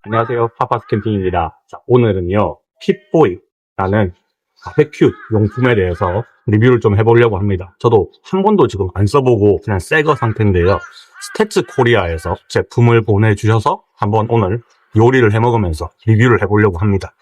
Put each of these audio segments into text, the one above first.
안녕하세요. 파파스 캠핑입니다. 자, 오늘은요, 핏보이라는 바베큐 용품에 대해서 리뷰를 좀 해보려고 합니다. 저도 한 번도 지금 안 써보고 그냥 새거 상태인데요. 스태츠 코리아에서 제품을 보내주셔서 한번 오늘 요리를 해먹으면서 리뷰를 해보려고 합니다.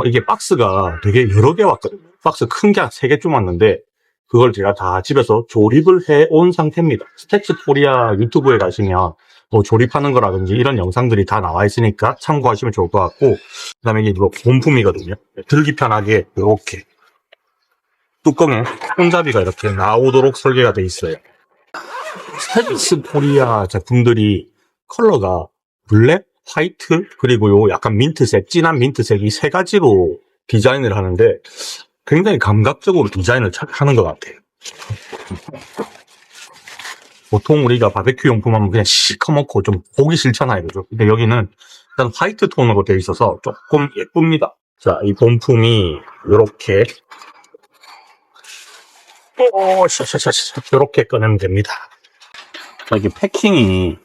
이게 박스가 되게 여러 개 왔거든요. 박스 큰 게 한 3개쯤 왔는데 그걸 제가 다 집에서 조립을 해온 상태입니다. 스태츠 코리아 유튜브에 가시면 뭐 조립하는 거라든지 이런 영상들이 다 나와 있으니까 참고하시면 좋을 것 같고, 그 다음에 이게 이거 본품이거든요. 들기 편하게 이렇게 뚜껑에 손잡이가 이렇게 나오도록 설계가 돼 있어요. 스태츠 코리아 제품들이 컬러가 블랙, 화이트, 그리고 요 약간 민트색, 진한 민트색 이 3가지로 디자인을 하는데 굉장히 감각적으로 디자인을 하는 것 같아요. 보통 우리가 바베큐 용품 하면 그냥 시커멓고 좀 보기 싫잖아요. 그죠? 근데 여기는 일단 화이트 톤으로 되어 있어서 조금 예쁩니다. 자, 이 본품이 이렇게 이렇게 꺼내면 됩니다. 자, 이게 패킹이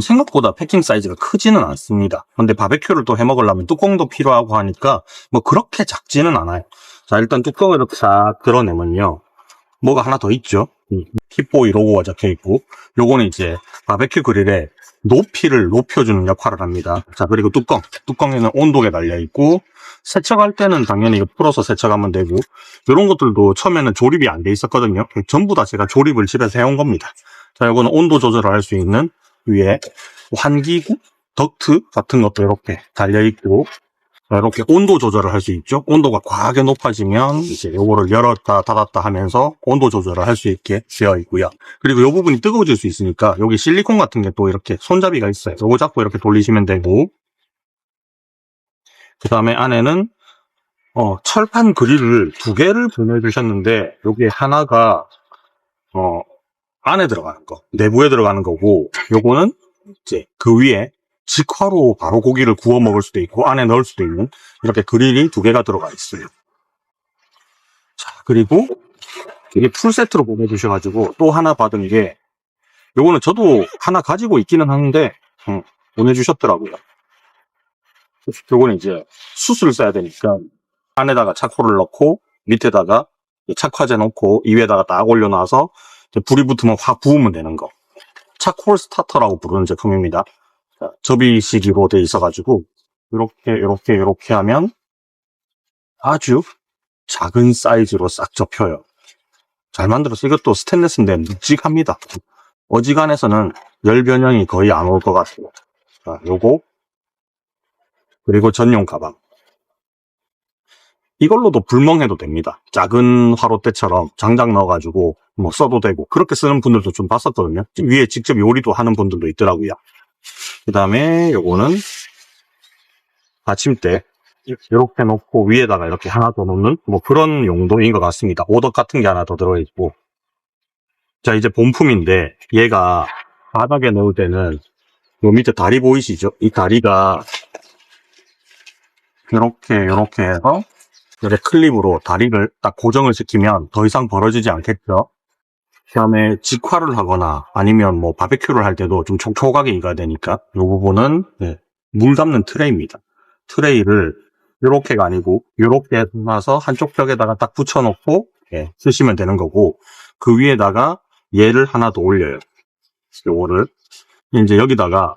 생각보다 패킹 사이즈가 크지는 않습니다. 근데 바베큐를 또 해먹으려면 뚜껑도 필요하고 하니까 뭐 그렇게 작지는 않아요. 자, 일단 뚜껑을 이렇게 싹 드러내면요, 뭐가 하나 더 있죠. 핏보이 로고가 적혀있고, 요거는 이제 바베큐 그릴의 높이를 높여주는 역할을 합니다. 자, 그리고 뚜껑에는 온도계 달려있고, 세척할 때는 당연히 이거 풀어서 세척하면 되고, 이런 것들도 처음에는 조립이 안 돼 있었거든요. 전부 다 제가 조립을 집에서 해온 겁니다. 자, 요거는 온도 조절을 할 수 있는 위에 환기구, 덕트 같은 것도 이렇게 달려있고, 이렇게 온도 조절을 할 수 있죠. 온도가 과하게 높아지면 이제 요거를 열었다 닫았다 하면서 온도 조절을 할 수 있게 되어 있고요. 그리고 요 부분이 뜨거워질 수 있으니까 여기 실리콘 같은 게 또 이렇게 손잡이가 있어요. 요거 잡고 이렇게 돌리시면 되고, 그 다음에 안에는 철판 그릴을 2개를 보내주셨는데, 요게 하나가 안에 들어가는 거, 내부에 들어가는 거고, 요거는 이제 그 위에 직화로 바로 고기를 구워 먹을 수도 있고 안에 넣을 수도 있는 이렇게 그릴이 2개가 들어가 있어요. 자, 그리고 이게 풀세트로 보내주셔가지고 또 하나 받은 게, 요거는 저도 하나 가지고 있기는 하는데 보내주셨더라고요. 요거는 이제 숯을 써야 되니까 안에다가 차코를 넣고 밑에다가 착화제 넣고 이 위에다가 딱 올려놔서 불이 붙으면 확 부으면 되는 거, 차콜 스타터라고 부르는 제품입니다. 자, 접이식으로 돼 있어가지고 이렇게 하면 아주 작은 사이즈로 싹 접혀요. 잘 만들어서, 이것도 스테인리스인데 묵직합니다. 어지간해서는 열 변형이 거의 안 올 것 같아요. 자, 요거 그리고 전용 가방, 이걸로도 불멍해도 됩니다. 작은 화롯대처럼 장작 넣어가지고 뭐 써도 되고, 그렇게 쓰는 분들도 좀 봤었거든요. 위에 직접 요리도 하는 분들도 있더라고요. 그 다음에 요거는 받침대 이렇게 놓고 위에다가 이렇게 하나 더 놓는 뭐 그런 용도인 것 같습니다. 오덕 같은 게 하나 더 들어있고. 자, 이제 본품인데 얘가 바닥에 넣을 때는 요 밑에 다리 보이시죠? 이 다리가 이렇게 해서 이렇게 클립으로 다리를 딱 고정을 시키면 더 이상 벌어지지 않겠죠. 그 다음에 직화를 하거나 아니면 뭐 바베큐를 할 때도 좀 촉촉하게 익어야 되니까 이 부분은 물 담는 트레이입니다. 트레이를 요렇게가 아니고 요렇게 놔서 한쪽 벽에다가 딱 붙여놓고 쓰시면 되는 거고, 그 위에다가 얘를 하나 더 올려요. 요거를 이제 여기다가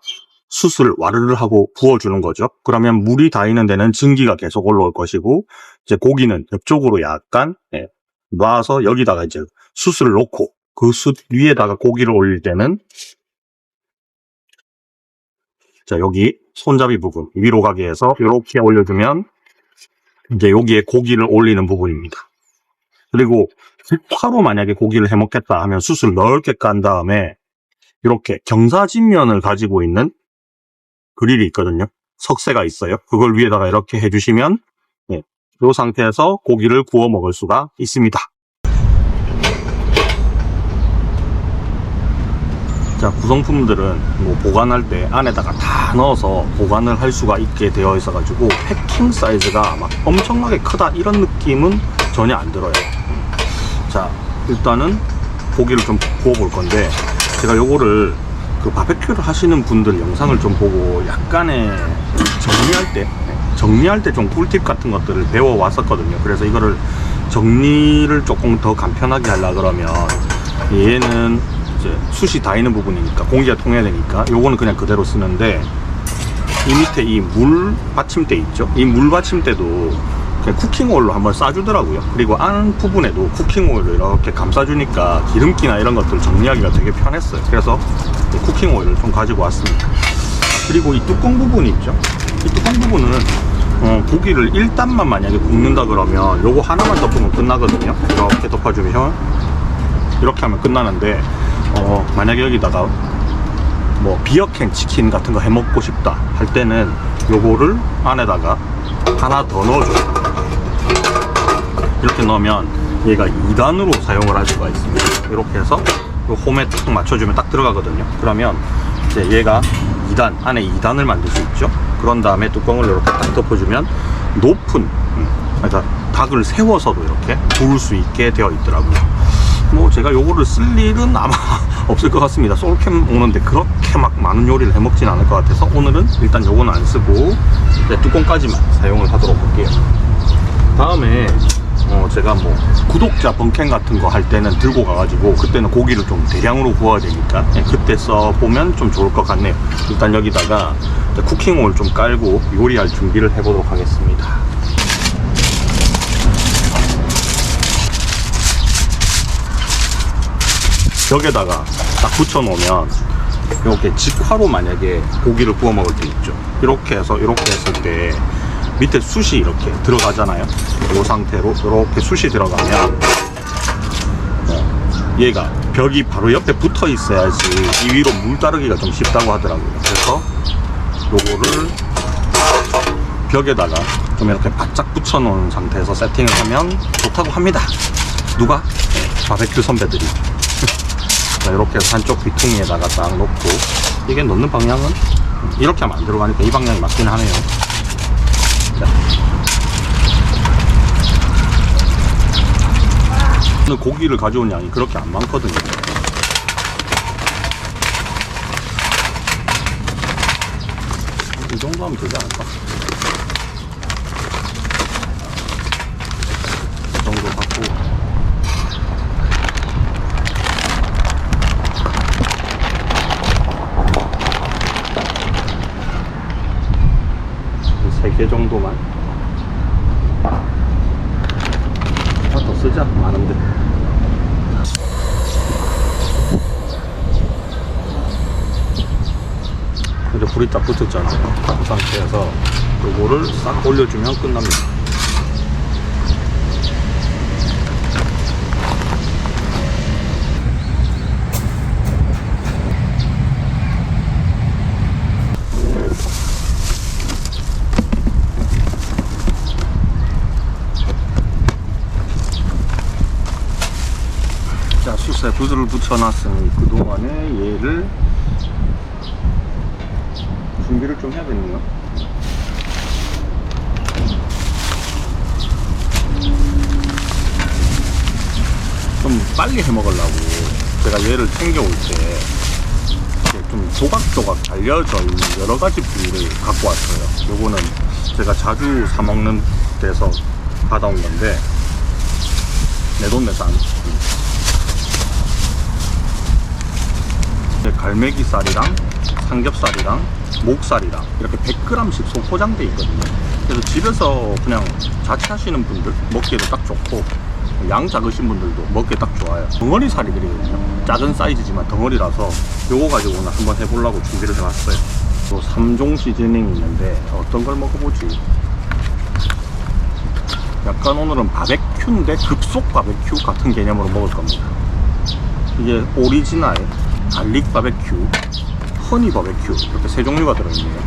숯을 와르르 하고 부어주는 거죠. 그러면 물이 닿이는 데는 증기가 계속 올라올 것이고, 이제 고기는 옆쪽으로 약간 놔서 여기다가 이제 숯을 놓고 그 숯 위에다가 고기를 올릴 때는, 자, 여기 손잡이 부분 위로 가게 해서 이렇게 올려주면 이제 여기에 고기를 올리는 부분입니다. 그리고 화로 만약에 고기를 해먹겠다 하면 숯을 넓게 깐 다음에 이렇게 경사진면을 가지고 있는 그릴이 있거든요. 석쇠가 있어요. 그걸 위에다가 이렇게 해주시면 이 상태에서 고기를 구워 먹을 수가 있습니다. 자, 구성품들은 뭐 보관할 때 안에다가 다 넣어서 보관을 할 수가 있게 되어 있어가지고 패킹 사이즈가 막 엄청나게 크다 이런 느낌은 전혀 안 들어요. 자, 일단은 고기를 좀 구워 볼 건데, 제가 요거를 그 바베큐를 하시는 분들 영상을 좀 보고 약간의 정리할 때 좀 꿀팁 같은 것들을 배워 왔었거든요. 그래서 이거를 정리를 조금 더 간편하게 하려 그러면, 얘는 이제 숯이 다 있는 부분이니까 공기가 통해야 되니까 요거는 그냥 그대로 쓰는데, 이 밑에 이 물 받침대 있죠? 이 물 받침대도 그냥 쿠킹 오일로 한번 싸주더라고요. 그리고 안 부분에도 쿠킹 오일을 이렇게 감싸주니까 기름기나 이런 것들을 정리하기가 되게 편했어요. 그래서 쿠킹 오일을 좀 가지고 왔습니다. 그리고 이 뚜껑 부분 있죠? 이 뚜껑 부분은 고기를 1단만 만약에 굽는다 그러면 요거 하나만 덮으면 끝나거든요. 이렇게 덮어주면 이렇게 하면 끝나는데, 만약에 여기다가 뭐 비어캔 치킨 같은 거 해 먹고 싶다 할 때는 요거를 안에다가 하나 더 넣어줘요. 이렇게 넣으면 얘가 2단으로 사용을 할 수가 있습니다. 이렇게 해서 요 홈에 딱 맞춰주면 딱 들어가거든요. 그러면 이제 얘가 2단, 안에 2단을 만들 수 있죠. 그런 다음에 뚜껑을 이렇게 딱 덮어주면 높은, 그러니까 닭을 세워서도 이렇게 구울 수 있게 되어 있더라고요. 뭐 제가 요거를 쓸 일은 아마 없을 것 같습니다. 솔캠 오는데 그렇게 막 많은 요리를 해 먹진 않을 것 같아서 오늘은 일단 요거는 안 쓰고 뚜껑까지만 사용을 하도록 할게요. 다음에 제가 뭐 구독자 번캠 같은 거 할 때는 들고 가가지고, 그때는 고기를 좀 대량으로 구워야 되니까 그때 써보면 좀 좋을 것 같네요. 일단 여기다가 쿠킹 오일 좀 깔고 요리할 준비를 해보도록 하겠습니다. 벽에다가 딱 붙여놓으면 이렇게 직화로 만약에 고기를 구워 먹을 때 있죠. 이렇게 해서 이렇게 했을 때 밑에 숯이 이렇게 들어가잖아요. 이 상태로 이렇게 숯이 들어가면 얘가 벽이 바로 옆에 붙어 있어야지 이 위로 물 따르기가 좀 쉽다고 하더라고요. 그래서 요거를 벽에다가 좀 이렇게 바짝 붙여 놓은 상태에서 세팅을 하면 좋다고 합니다. 누가? 바베큐 선배들이. 자, 이렇게 해서 한쪽 귀퉁이에다가 딱 놓고, 이게 넣는 방향은 이렇게 하면 안 들어가니까 이 방향이 맞긴 하네요. 자. 오늘 고기를 가져온 양이 그렇게 안 많거든요. 이 정도 하면 되지 않을까? 이 정도 갖고, 한 3개 정도만. 하나 더 쓰자. 많은데. 이제 불이 딱 붙었잖아요. 그 상태에서 요거를 싹 올려주면 끝납니다. 자, 숯에 불을 붙여놨으니 그동안에 얘를 준비를 좀 해야겠네요. 좀 빨리 해 먹으려고 제가 얘를 챙겨올 때 좀 조각조각 달려져 있는 여러 가지 부위를 갖고 왔어요. 요거는 제가 자주 사 먹는 데서 받아온 건데, 내돈내산 갈매기살이랑 삼겹살이랑 목살이랑 이렇게 100g씩 소포장돼 있거든요. 그래서 집에서 그냥 자취하시는 분들 먹기에도 딱 좋고, 양 작으신 분들도 먹기에 딱 좋아요. 덩어리 살이들이거든요. 작은 사이즈지만 덩어리라서 요거 가지고 오늘 한번 해보려고 준비를 해봤어요. 또 3종 시즈닝이 있는데 어떤 걸 먹어보지? 약간 오늘은 바베큐인데 급속 바베큐 같은 개념으로 먹을 겁니다. 이게 오리지널, 갈릭 바베큐, 허니 바베큐, 이렇게 3종류가 들어있네요.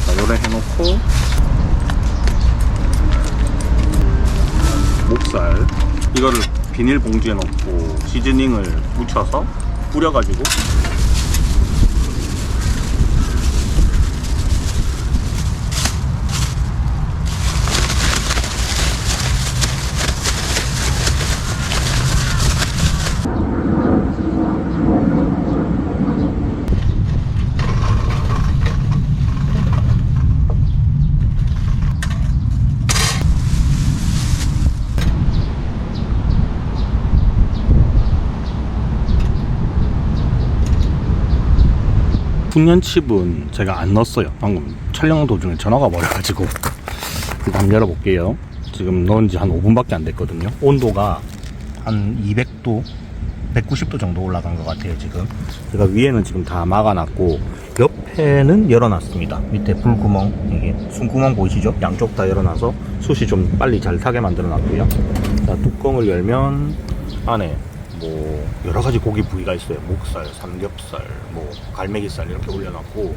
자, 요래 해놓고 목살, 이거를 비닐봉지에 넣고 시즈닝을 묻혀서 뿌려가지고 훈연칩은 제가 안 넣었어요. 방금 촬영 도중에 전화가 버려가지고. 일단 열어볼게요. 지금 넣은 지 한 5분밖에 안 됐거든요. 온도가 한 200도 190도 정도 올라간 것 같아요. 지금 제가 위에는 지금 다 막아놨고 옆에는 열어놨습니다. 밑에 불구멍, 이게 숨구멍 보이시죠? 양쪽 다 열어놔서 숯이 좀 빨리 잘 타게 만들어 놨고요. 자, 뚜껑을 열면 안에 뭐 여러가지 고기 부위가 있어요. 목살, 삼겹살, 뭐 갈매기살 이렇게 올려놨고,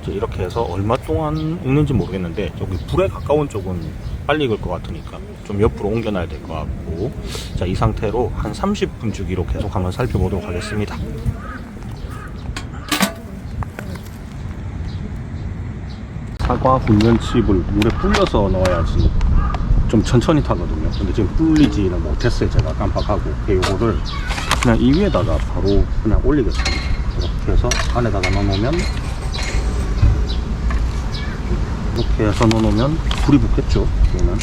이렇게 해서 얼마 동안 익는지 모르겠는데 저기 불에 가까운 쪽은 빨리 익을 것 같으니까 좀 옆으로 옮겨놔야 될 것 같고, 자, 이 상태로 한 30분 주기로 계속 한번 살펴보도록 하겠습니다. 사과 훈연칩을 물에 불려서 넣어야지 좀 천천히 타거든요. 근데 지금 불리지는 못했어요. 제가 깜빡하고. 이거를 그냥 이 위에다가 바로 그냥 올리겠습니다. 이렇게 해서 안에다가 넣어놓으면, 이렇게 해서 넣어놓으면 불이 붙겠죠. 얘는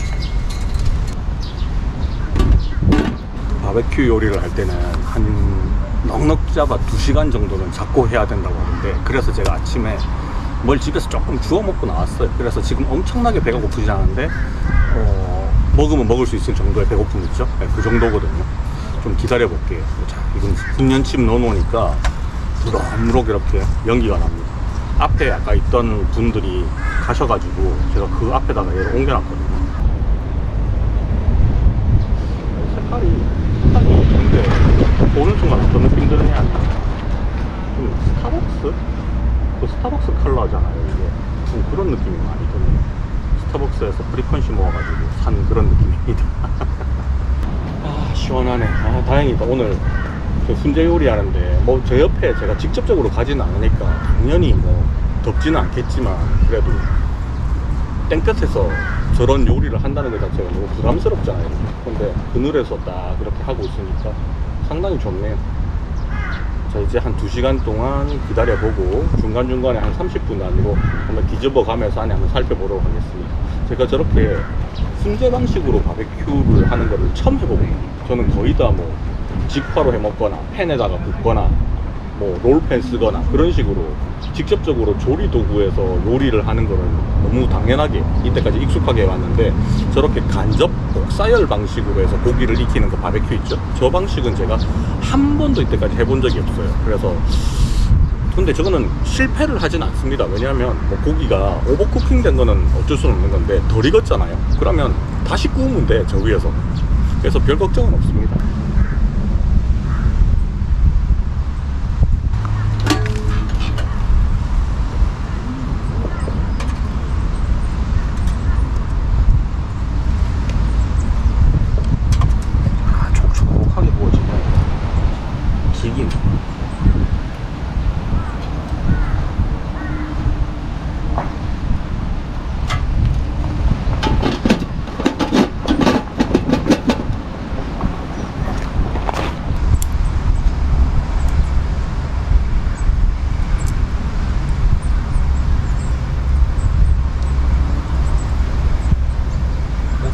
바베큐 요리를 할 때는 한 넉넉 잡아 2시간 정도는 잡고 해야 된다고 하는데, 그래서 제가 아침에 뭘 집에서 조금 주워 먹고 나왔어요. 그래서 지금 엄청나게 배가 고프지 않은데 먹으면 먹을 수 있을 정도의 배고픔 있죠? 네, 그 정도거든요. 좀 기다려 볼게요. 자, 이건 훈연칩 넣어놓으니까 무럭무럭 이렇게 연기가 납니다. 앞에 아까 있던 분들이 가셔가지고 제가 그 앞에다가 얘를 옮겨놨거든요. 색깔이 좋은데 보는 순간 어떤 느낌 드느냐 하면 좀 스타벅스? 그 스타벅스 컬러잖아요. 이게 좀 그런 느낌이 많이 드네요. 스타벅스에서 프리퀀시 모아가지고 산 그런 느낌입니다. 아, 시원하네. 아, 다행이다. 오늘 저 훈제 요리 하는데 뭐 저 옆에 제가 직접적으로 가지는 않으니까 당연히 뭐 덥지는 않겠지만, 그래도 땡볕에서 저런 요리를 한다는 것 자체가 너무 부담스럽잖아요. 근데 그늘에서 딱 이렇게 하고 있으니까 상당히 좋네요. 자, 이제 한 2시간 동안 기다려보고 중간중간에 한 30분 아니고 한번 뒤집어 가면서 안에 한번 살펴보도록 하겠습니다. 제가 저렇게 훈제 방식으로 바베큐를 하는 거를 처음 해보거든요. 저는 거의 다 뭐 직화로 해먹거나 팬에다가 굽거나 뭐 롤팬 쓰거나 그런 식으로 직접적으로 조리 도구에서 요리를 하는 거를 너무 당연하게 이때까지 익숙하게 해왔는데, 저렇게 간접 복사열 방식으로 해서 고기를 익히는 거 바베큐 있죠? 저 방식은 제가 한 번도 이때까지 해본 적이 없어요. 그래서 근데 저거는 실패를 하진 않습니다. 왜냐하면 뭐 고기가 오버쿠킹 된 거는 어쩔 수는 없는 건데 덜 익었잖아요. 그러면 다시 구우면 돼, 저 위에서. 그래서 별 걱정은 없습니다.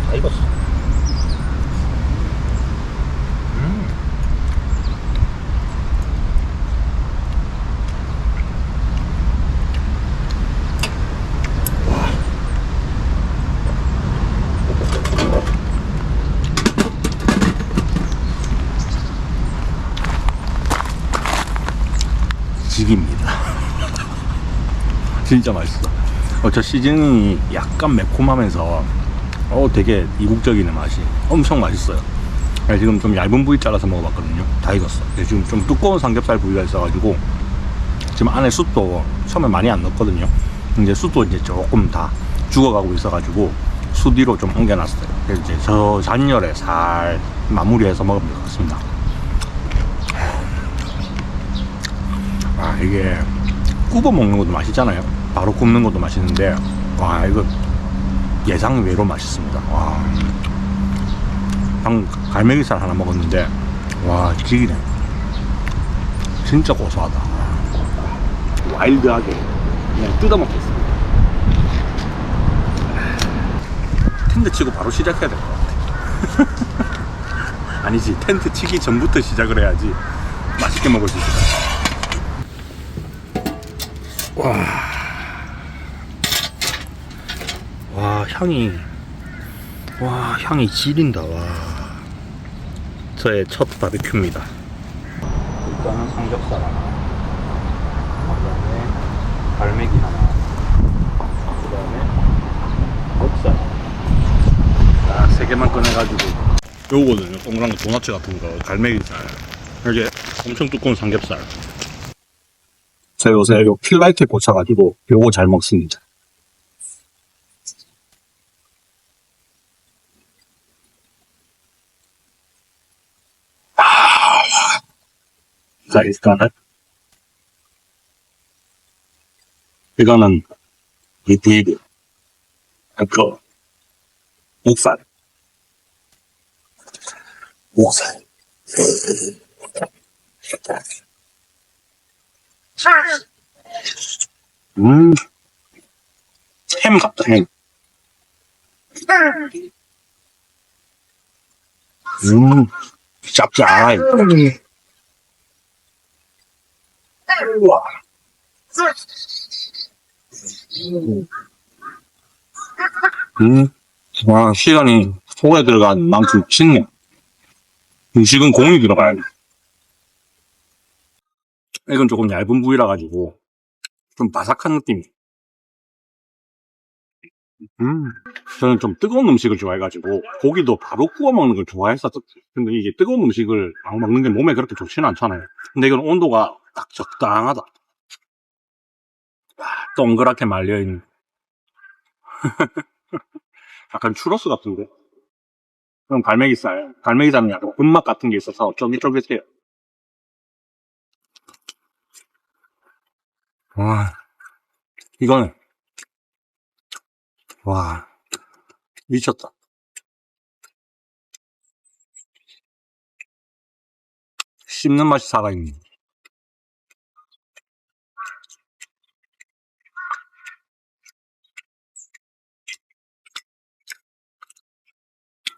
다 익었어. 직입니다. 진짜 맛있어. 저 시즈닝이 약간 매콤하면서 되게 이국적이네. 맛이 엄청 맛있어요. 지금 좀 얇은 부위 잘라서 먹어봤거든요. 다 익었어. 지금 좀 두꺼운 삼겹살 부위가 있어가지고 지금 안에 숯도 처음에 많이 안 넣었거든요. 이제 숯도 이제 조금 다 죽어가고 있어가지고 숯 위로 좀 옮겨놨어요. 그래서 이제 저 잔열에 살 마무리해서 먹으면 될 것 같습니다. 아, 이게 굽어 먹는 것도 맛있잖아요. 바로 굽는 것도 맛있는데, 와, 이거 예상 외로 맛있습니다. 와, 방금 갈매기살 하나 먹었는데, 와, 지기네. 진짜 고소하다. 와일드하게 그냥 뜯어먹겠습니다. 텐트 치고 바로 시작해야 될 것 같아. 아니지, 텐트 치기 전부터 시작을 해야지 맛있게 먹을 수 있을 것 같아. 향이 지린다. 저의 첫 바비큐입니다. 일단은 삼겹살 하나, 그다음에 갈매기 하나, 그다음에 목살. 자, 3개만 꺼내가지고 요거거든요. 동그란 거 도너츠 같은 거, 갈매기살. 이게 엄청 두꺼운 삼겹살. 제가 요새 요 킬라이트에 꽂혀가지고 요거 잘 먹습니다. 자, 이거는 이 부위고, 그 목살. 햄 같다, 햄. 짭짤해. 우와. 와, 시간이 속에 들어간 만큼 ชิ้네. 음식은 공이 들어가야 돼. 이건 조금 얇은 부위라 가지고 좀 바삭한 느낌. 저는 좀 뜨거운 음식을 좋아해가지고 고기도 바로 구워 먹는 걸 좋아했었어요. 근데 이게 뜨거운 음식을 막 먹는 게 몸에 그렇게 좋지는 않잖아요. 근데 이건 온도가 딱 적당하다. 동그랗게 말려있는 약간 추러스 같은데. 그럼 갈매기살은 약간 군맛 같은 게 있어서 쫄깃쫄깃해요. 와, 이거는 와, 미쳤다. 씹는 맛이 살아있네.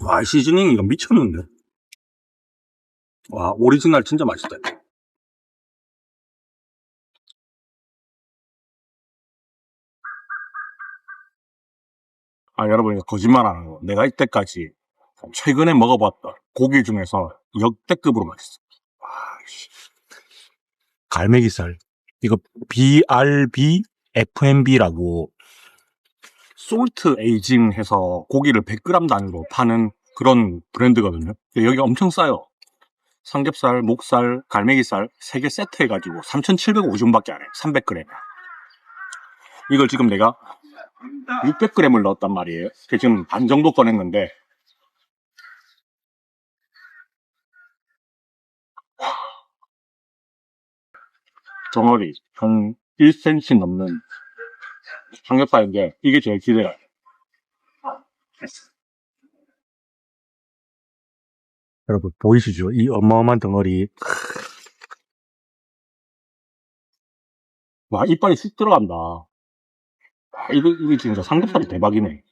와, 시즈닝 이거 미쳤는데. 와, 오리지널 진짜 맛있다. 아, 여러분, 이거 거짓말 안 하고 내가 이때까지 최근에 먹어봤던 고기 중에서 역대급으로 맛있어. 와, 씨. 갈매기살. 이거 BRBFMB라고 솔트 에이징 해서 고기를 100g 단위로 파는 그런 브랜드거든요. 여기가 엄청 싸요. 삼겹살, 목살, 갈매기살 3개 세트 해가지고 3,750원밖에 안 해. 300g. 이걸 지금 내가 600g을 넣었단 말이에요. 지금 반 정도 꺼냈는데 덩어리 한 1cm 넘는 삼겹살인데 이게 제일 기대가 돼. 여러분 보이시죠? 이 어마어마한 덩어리. 와, 이빨이 쑥 들어간다. 이게 진짜 삼겹살이 대박이네.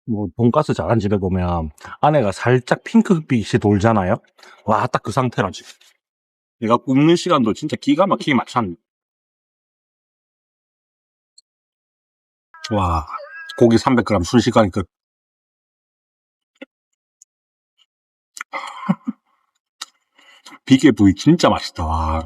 뭐 돈가스 잘한 집에 보면 안에가 살짝 핑크빛이 돌잖아요. 와, 딱 그 상태라지. 내가 굽는 시간도 진짜 기가 막히게 맞췄네. 와, 고기 300g 순식간에 끝. 비계 부위 진짜 맛있다. 와.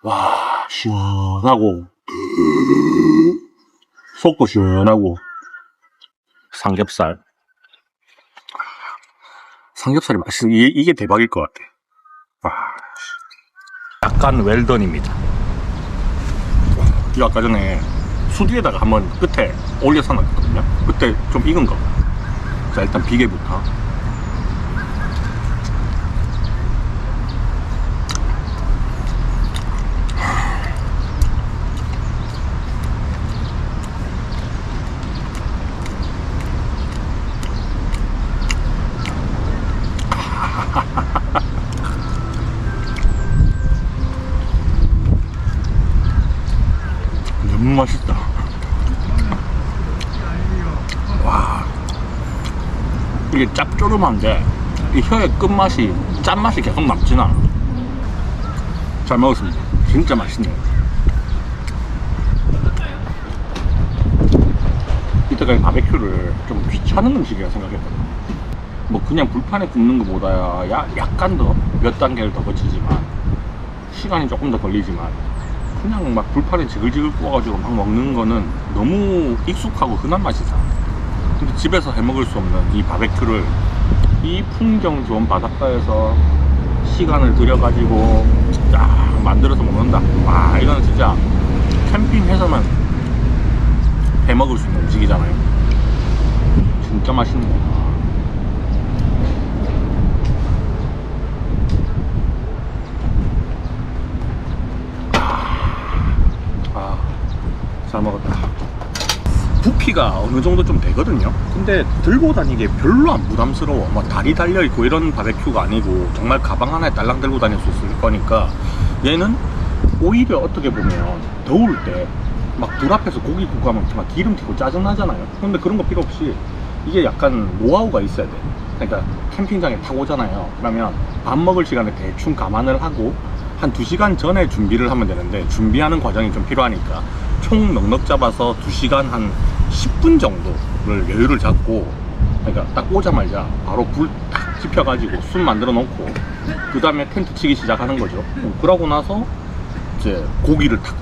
와, 시원하고 속도 시원하고. 삼겹살이 맛있어. 이게 대박일 것 같아. 와, 약간 웰던입니다. 이거 아까 전에 수디에다가 한번 끝에 올려서 놨거든요. 그때 좀 익은 거. 자, 일단 비계부터. 너무 맛있다. 와, 이게 짭조름한데 이 혀의 끝맛이 짠맛이 계속 남진 않아. 잘 먹었습니다. 진짜 맛있네요. 이때까지 바베큐를 좀 귀찮은 음식이라 생각했거든요. 뭐 그냥 불판에 굽는 것보다 약간 더 몇 단계를 더 거치지만 시간이 조금 더 걸리지만 그냥 막 불판에 지글지글 구워가지고 막 먹는 거는 너무 익숙하고 흔한 맛이잖아. 근데 집에서 해 먹을 수 없는 이 바베큐를 이 풍경 좋은 바닷가에서 시간을 들여가지고 딱 만들어서 먹는다. 와, 이거는 진짜 캠핑해서만 해 먹을 수 있는 음식이잖아요. 진짜 맛있네. 잘 먹었다. 부피가 어느 정도 좀 되거든요. 근데 들고 다니기 별로 안 부담스러워. 막 다리 달려있고 이런 바베큐가 아니고 정말 가방 하나에 딸랑 들고 다닐 수 있을 거니까 얘는 오히려 어떻게 보면 더울 때 막 불 앞에서 고기 굽고 하면 막 기름 튀고 짜증나잖아요. 근데 그런 거 필요 없이 이게 약간 노하우가 있어야 돼. 그러니까 캠핑장에 타고 오잖아요. 그러면 밥 먹을 시간에 대충 감안을 하고 한 2시간 전에 준비를 하면 되는데 지준비하는 과정이 좀 필요하니까 총 넉넉 잡아서 2시간 한 10분 정도를 여유를 잡고, 그러니까 딱 오자마자 바로 불 딱 지펴가지고 숯 만들어 놓고 그 다음에 텐트 치기 시작하는 거죠. 그러고 나서 이제 고기를 탁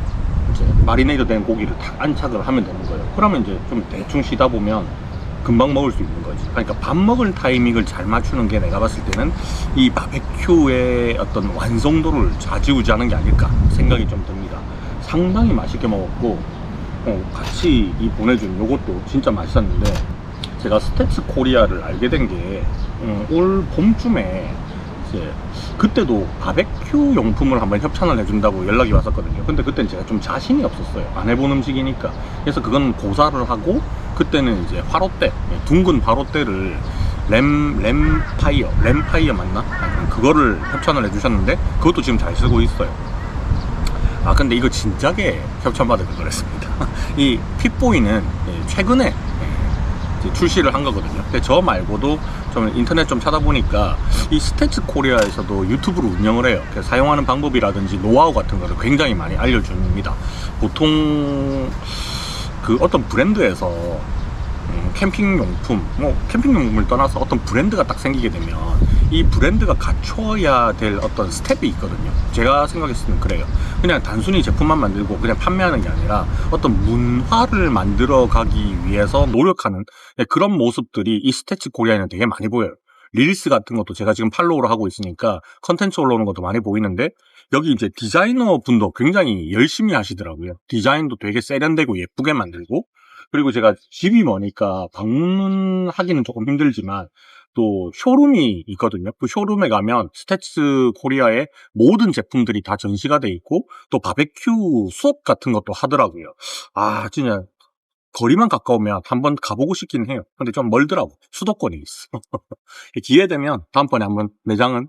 이제 마리네이드 된 고기를 탁 안착을 하면 되는 거예요. 그러면 이제 좀 대충 쉬다 보면 금방 먹을 수 있는 거지. 그러니까 밥 먹을 타이밍을 잘 맞추는 게 내가 봤을 때는 이 바베큐의 어떤 완성도를 좌지우지하는 게 아닐까 생각이 좀 듭니다. 상당히 맛있게 먹었고, 같이 이 보내준 요것도 진짜 맛있었는데, 제가 스태츠 코리아를 알게 된 게 올 봄쯤에 이제 그때도 바베큐 용품을 한번 협찬을 해준다고 연락이 왔었거든요. 근데 그때는 제가 좀 자신이 없었어요. 안 해본 음식이니까. 그래서 그건 고사를 하고, 그때는 이제 화롯대, 둥근 화롯대를 램파이어 맞나? 그거를 협찬을 해주셨는데 그것도 지금 잘 쓰고 있어요. 아, 근데 이거 진작에 협찬받을 걸 그랬습니다. 이 핏보이는 최근에 출시를 한 거거든요. 근데 저 말고도 좀 인터넷 좀 찾아보니까 이 스태츠 코리아에서도 유튜브를 운영을 해요. 그래서 사용하는 방법이라든지 노하우 같은 거를 굉장히 많이 알려줍니다. 보통 그 어떤 브랜드에서 캠핑용품, 캠핑용품을 떠나서 어떤 브랜드가 딱 생기게 되면 이 브랜드가 갖춰야 될 어떤 스텝이 있거든요. 제가 생각했을 때는 그래요. 그냥 단순히 제품만 만들고 그냥 판매하는 게 아니라 어떤 문화를 만들어 가기 위해서 노력하는 그런 모습들이 이 스태츠 코리아에는 되게 많이 보여요. 릴스 같은 것도 제가 지금 팔로우를 하고 있으니까 컨텐츠 올라오는 것도 많이 보이는데, 여기 이제 디자이너 분도 굉장히 열심히 하시더라고요. 디자인도 되게 세련되고 예쁘게 만들고, 그리고 제가 집이 머니까 방문하기는 조금 힘들지만 또 쇼룸이 있거든요. 그 쇼룸에 가면 스태츠 코리아의 모든 제품들이 다 전시가 돼 있고, 또 바베큐 수업 같은 것도 하더라고요. 아, 진짜 거리만 가까우면 한번 가보고 싶긴 해요. 근데 좀 멀더라고. 수도권에 있어. 기회 되면 다음번에 한번 매장은,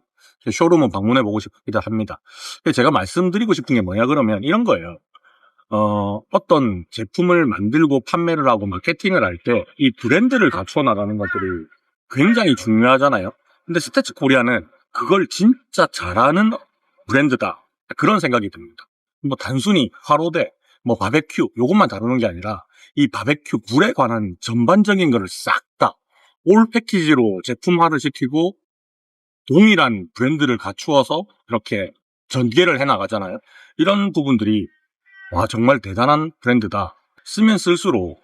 쇼룸은 방문해보고 싶기도 합니다. 제가 말씀드리고 싶은 게 뭐냐 그러면 이런 거예요. 어떤 제품을 만들고 판매를 하고 마케팅을 할 때 이 브랜드를 갖춰 나가는 것들이 굉장히 중요하잖아요. 근데 스태츠 코리아는 그걸 진짜 잘하는 브랜드다, 그런 생각이 듭니다. 뭐 단순히 화로대, 뭐 바베큐 요것만 다루는 게 아니라 이 바베큐 불에 관한 전반적인 거를 싹 다 올 패키지로 제품화를 시키고 동일한 브랜드를 갖추어서 이렇게 전개를 해 나가잖아요. 이런 부분들이 와, 정말 대단한 브랜드다. 쓰면 쓸수록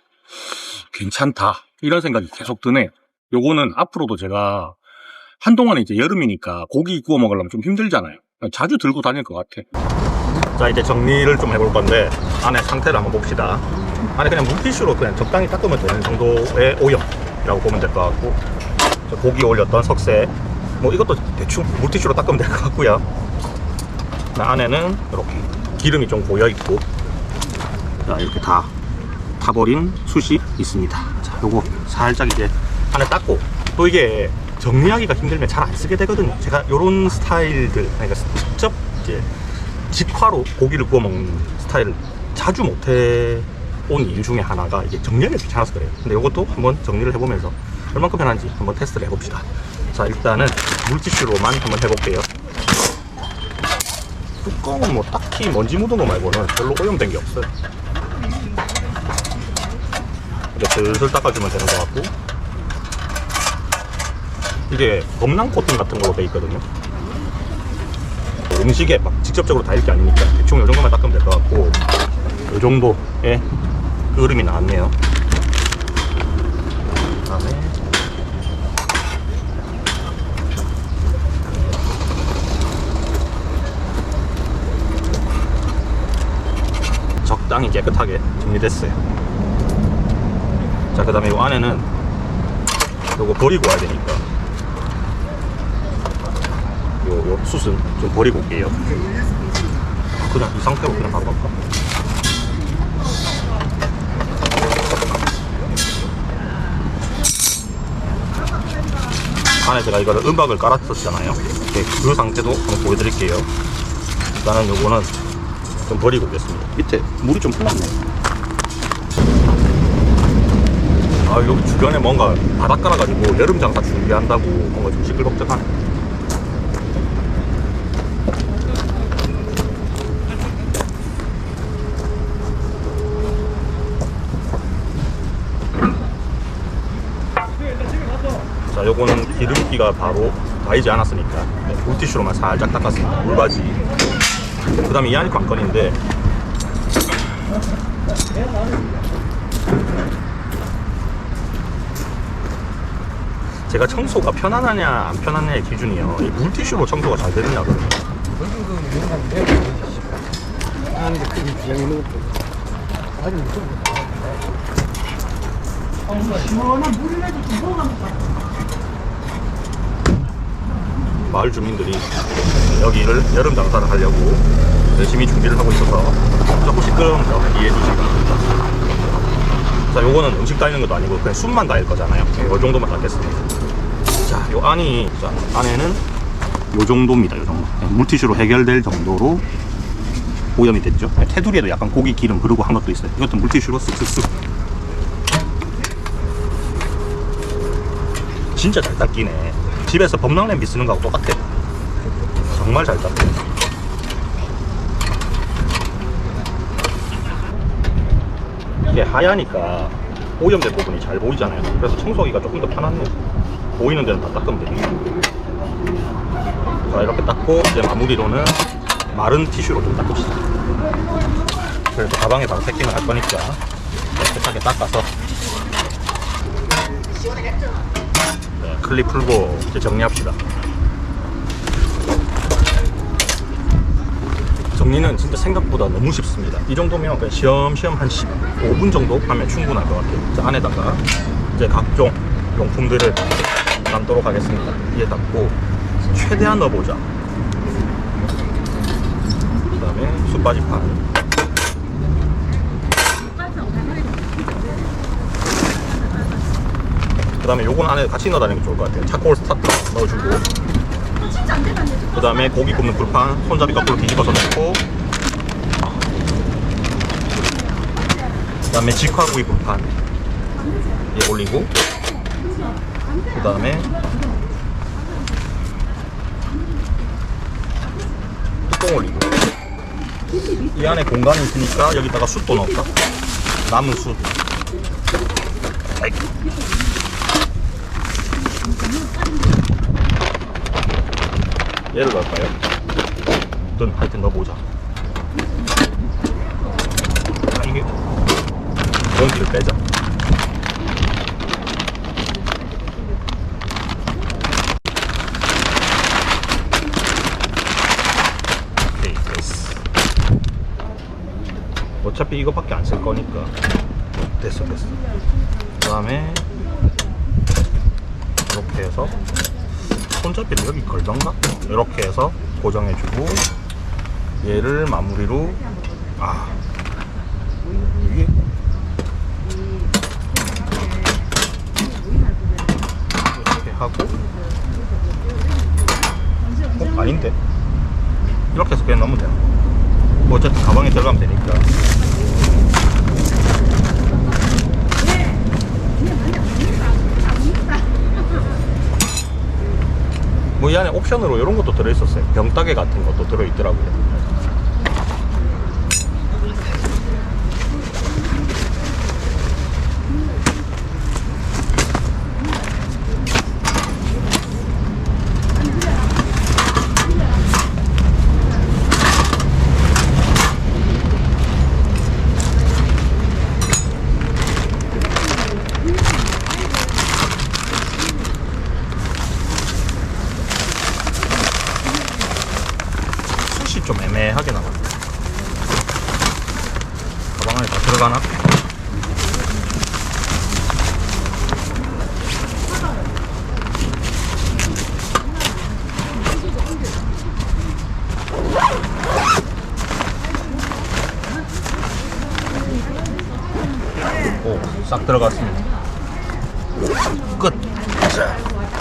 괜찮다, 이런 생각이 계속 드네요. 요거는 앞으로도 제가 한동안에 이제 여름이니까 고기 구워 먹으려면 좀 힘들잖아요. 자주 들고 다닐 것 같아. 자, 이제 정리를 좀 해볼 건데 안에 상태를 한번 봅시다. 안에 그냥 물티슈로 그냥 적당히 닦으면 되는 정도의 오염이라고 보면 될 것 같고, 고기 올렸던 석쇠, 뭐 이것도 대충 물티슈로 닦으면 될 것 같고요. 안에는 이렇게 기름이 좀 고여있고, 자, 이렇게 다 타버린 숯이 있습니다. 자, 요거 살짝 이제 안에 닦고, 또 이게 정리하기가 힘들면 잘 안 쓰게 되거든요. 제가 요런 스타일들, 그러니까 직접 이제 직화로 고기를 구워 먹는 스타일을 자주 못해 온 이유 중에 하나가 이게 정리하기 귀찮아서 그래요. 근데 이것도 한번 정리를 해보면서 얼만큼 편한지 한번 테스트를 해봅시다. 자, 일단은 물티슈로만 한번 해볼게요. 뚜껑은 뭐 딱히 먼지 묻은 거 말고는 별로 오염된 게 없어요. 이제 슬슬 닦아주면 되는 것 같고, 이게 범람 코팅 같은 걸로 돼 있거든요. 음식에 막 직접적으로 닿을 게 아니니까 대충 이 정도만 닦으면 될 것 같고, 이 정도의 끓음이 나왔네요. 그다음에 적당히 깨끗하게 정리됐어요. 자, 그 다음에 이 안에는 요거 버리고 와야 되니까 요 숯은 좀 버리고 올게요. 그냥 이 상태로 그냥 바로 갈까? 안에 제가 이거를 은박을 깔았었잖아요. 그 상태도 한번 보여드릴게요. 일단은 요거는 좀 버리고 오겠습니다. 밑에 물이 좀 흘렀네. 아, 여기 주변에 뭔가 바닥 깔아가지고 여름 장사 준비한다고 뭔가 좀 시끌벅적하네. 자, 요거는 기름기가 바로 가이지 않았으니까 물티슈로만 살짝 닦았습니다. 물바지. 그 다음에 이 안이 관건인데, 제가 청소가 편안하냐 안 편안하냐의 기준이요, 이 물티슈로 청소가 잘 되느냐거든요. 마을 주민들이 여기를 여름 장사를 하려고 열심히 준비를 하고 있어서 조금 시끄러운 점 이해해 주시기 바랍니다. 자, 요거는 음식 닦는 것도 아니고 그냥 숯만 닦을 거잖아요. 이 정도만 닦겠습니다. 자, 요 안이, 자, 안에는 요 정도입니다. 요 정도. 물티슈로 해결될 정도로 오염이 됐죠. 테두리에도 약간 고기 기름 흐르고 한 것도 있어요. 이것도 물티슈로 쓱쓱쓱. 진짜 잘 닦이네. 집에서 범람 냄비 쓰는 거하고 똑같아. 정말 잘 닦여. 이게 하얘니까 오염된 부분이 잘 보이잖아요. 그래서 청소하기가 조금 더 편하네요. 보이는 데는 다 닦으면 되니까. 자, 이렇게 닦고 이제 마무리로는 마른 티슈로 좀 닦읍시다. 그래서 가방에 바로 패킹을 할 거니까 깨끗하게 닦아서, 네, 클립 풀고 이제 정리합시다. 정리는 진짜 생각보다 너무 쉽습니다. 이 정도면 그냥 시험시험 한 15분 정도 하면 충분할 것 같아요. 자, 안에다가 이제 각종 용품들을 담도록 하겠습니다. 위에 담고 최대한 넣어보자. 그 다음에 숯바지판, 그 다음에 요건 안에 같이 넣어다니는 게 좋을 것 같아요. 차콜 스타터 넣어주고, 그 다음에 고기 굽는 불판 손잡이 거꾸로 뒤집어서 넣고, 그 다음에 직화구이 불판 에 올리고, 그 다음에 뚜껑 올리고, 이 안에 공간이 있으니까 여기다가 숯도 넣을까? 남은 숯. 얘를 넣을까요? 하여튼 넣어보자. 아, 이게 연기를 빼자. 오케이, 됐어. 어차피 이거밖에 안 쓸 거니까 됐어. 그 다음에 이렇게 해서 손잡이를 여기 걸던가? 이렇게 해서 고정해주고, 얘를 마무리로, 이게 이렇게 하고, 아닌데? 이렇게 해서 그냥 넣으면 돼요. 뭐 어쨌든 가방에 들어가면 되니까. 뭐 이 안에 옵션으로 이런 것도 들어있었어요. 병따개 같은 것도 들어있더라고요. 숱이 좀 애매하게 나왔네. 가방 안에 다 들어가나? 오, 싹 들어갔습니다. 끝. 자,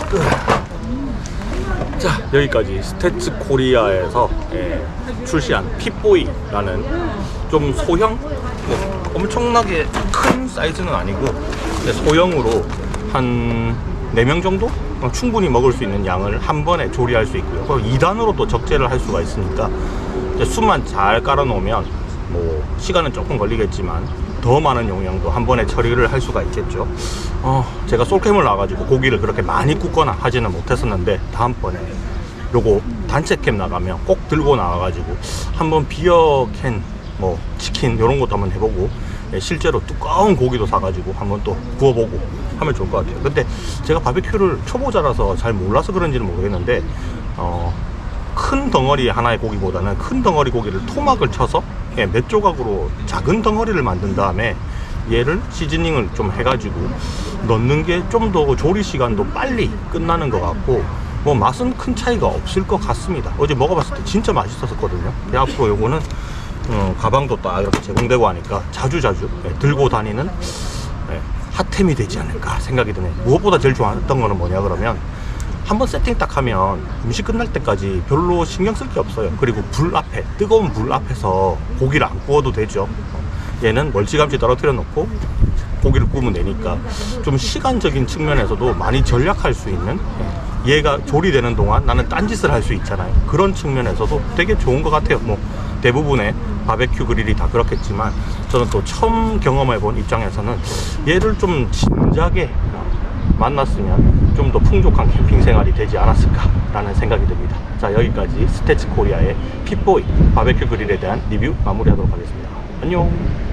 끝. 자, 여기까지 스태츠 코리아에서 출시한 핏보이라는 좀 소형, 뭐 엄청나게 큰 사이즈는 아니고 소형으로 한 4명 정도 충분히 먹을 수 있는 양을 한 번에 조리할 수 있고요. 그리고 2단으로 또 적재를 할 수가 있으니까 숯만 잘 깔아 놓으면 뭐 시간은 조금 걸리겠지만 더 많은 용량도 한 번에 처리를 할 수가 있겠죠. 제가 솔캠을 나와가지고 고기를 그렇게 많이 굽거나 하지는 못했었는데 다음번에 요거 단체캠 나가면 꼭 들고 나와가지고 한번 비어캔 뭐 치킨 요런 것도 한번 해보고 실제로 두꺼운 고기도 사가지고 한번 또 구워보고 하면 좋을 것 같아요. 근데 제가 바베큐를 초보자라서 잘 몰라서 그런지는 모르겠는데 큰 덩어리 하나의 고기보다는 큰 덩어리 고기를 토막을 쳐서 몇 조각으로 작은 덩어리를 만든 다음에 얘를 시즈닝을 좀 해가지고 넣는 게 좀 더 조리 시간도 빨리 끝나는 것 같고 뭐 맛은 큰 차이가 없을 것 같습니다. 어제 먹어봤을 때 진짜 맛있었거든요. 앞으로 요거는 가방도 딱 이렇게 제공되고 하니까 자주자주 들고 다니는 핫템이 되지 않을까 생각이 드네요. 무엇보다 제일 좋아했던 거는 뭐냐 그러면 한번 세팅 딱 하면 음식 끝날 때까지 별로 신경 쓸 게 없어요. 그리고 불 앞에, 뜨거운 불 앞에서 고기를 안 구워도 되죠. 얘는 멀찌감치 떨어뜨려 놓고 고기를 구우면 되니까 좀 시간적인 측면에서도 많이 절약할 수 있는, 얘가 조리되는 동안 나는 딴짓을 할 수 있잖아요. 그런 측면에서도 되게 좋은 것 같아요. 뭐 대부분의 바베큐 그릴이 다 그렇겠지만 저는 또 처음 경험해본 입장에서는 얘를 좀 진작에 만났으면 좀 더 풍족한 캠핑 생활이 되지 않았을까 라는 생각이 듭니다. 자, 여기까지 스태츠 코리아의 핏보이 바베큐 그릴에 대한 리뷰 마무리하도록 하겠습니다. 안녕.